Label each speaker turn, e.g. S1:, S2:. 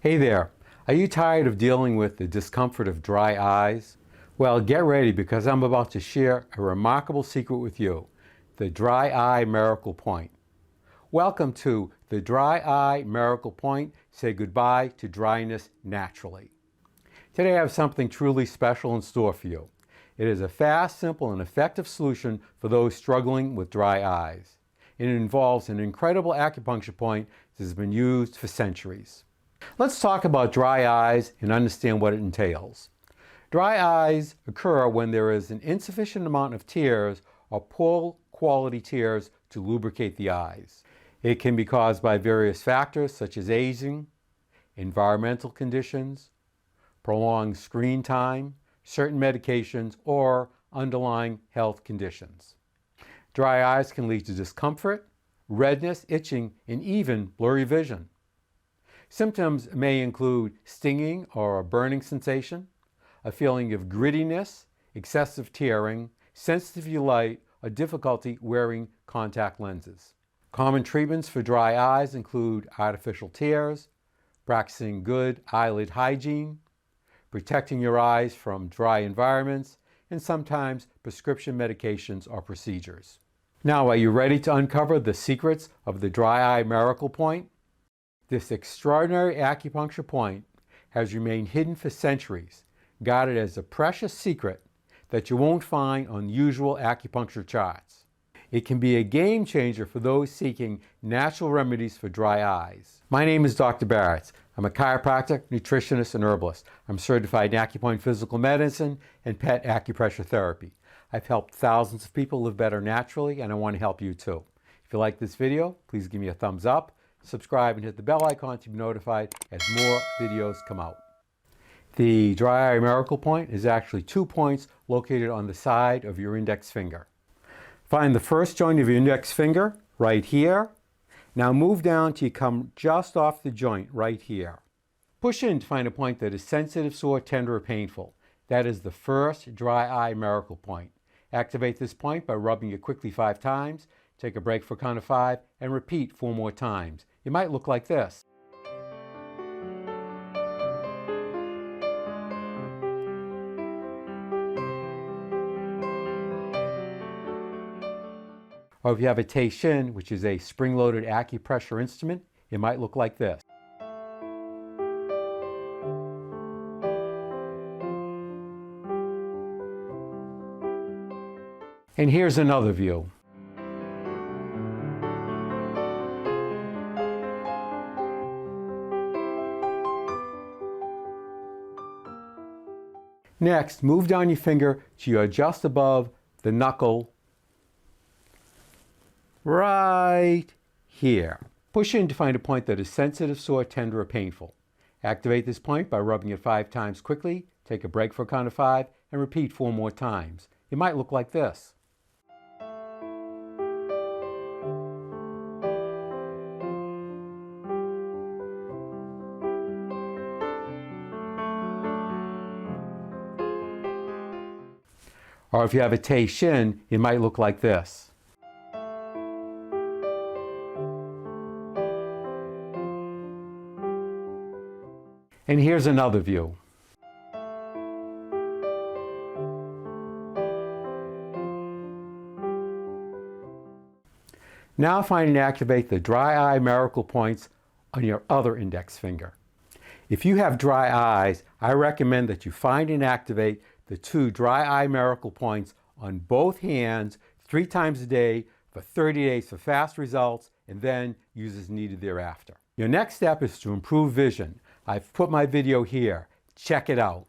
S1: Hey there, are you tired of dealing with the discomfort of dry eyes? Well, get ready because I'm about to share a remarkable secret with you, the dry eye miracle point. Welcome to the dry eye miracle point. Say goodbye to dryness naturally. Today I have something truly special in store for you. It is a fast, simple, and effective solution for those struggling with dry eyes. It involves an incredible acupuncture point that has been used for centuries. Let's talk about dry eyes and understand what it entails. Dry eyes occur when there is an insufficient amount of tears or poor quality tears to lubricate the eyes. It can be caused by various factors such as aging, environmental conditions, prolonged screen time, certain medications, or underlying health conditions. Dry eyes can lead to discomfort, redness, itching, and even blurry vision. Symptoms may include stinging or a burning sensation, a feeling of grittiness, excessive tearing, sensitivity to light, or difficulty wearing contact lenses. Common treatments for dry eyes include artificial tears, practicing good eyelid hygiene, protecting your eyes from dry environments, and sometimes prescription medications or procedures. Now, are you ready to uncover the secrets of the dry eye miracle point? This extraordinary acupuncture point has remained hidden for centuries, guarded as a precious secret that you won't find on usual acupuncture charts. It can be a game changer for those seeking natural remedies for dry eyes. My name is Dr. Barrett. I'm a chiropractor, nutritionist, and herbalist. I'm certified in acupoint physical medicine and pet acupressure therapy. I've helped thousands of people live better naturally, and I want to help you too. If you like this video, please give me a thumbs up, subscribe, and hit the bell icon to be notified as more videos come out. The dry eye miracle point is actually 2 points located on the side of your index finger. Find the first joint of your index finger right here. Now move down till you come just off the joint right here. Push in to find a point that is sensitive, sore, tender, or painful. That is the first dry eye miracle point. Activate this point by rubbing it quickly 5 times. Take a break for a count of 5 and repeat 4 more times. It might look like this. Or if you have a Teishin, which is a spring-loaded acupressure instrument, it might look like this. And here's another view. Next, move down your finger to your just above the knuckle right here. Push in to find a point that is sensitive, sore, tender, or painful. Activate this point by rubbing it 5 times quickly. Take a break for a count of 5 and repeat 4 more times. It might look like this. Or if you have a Teishin, it might look like this. And here's another view. Now find and activate the dry eye miracle points on your other index finger. If you have dry eyes, I recommend that you find and activate the 2 dry eye miracle points on both hands 3 times a day for 30 days for fast results, and then use as needed thereafter. Your next step is to improve vision. I've put my video here. Check it out.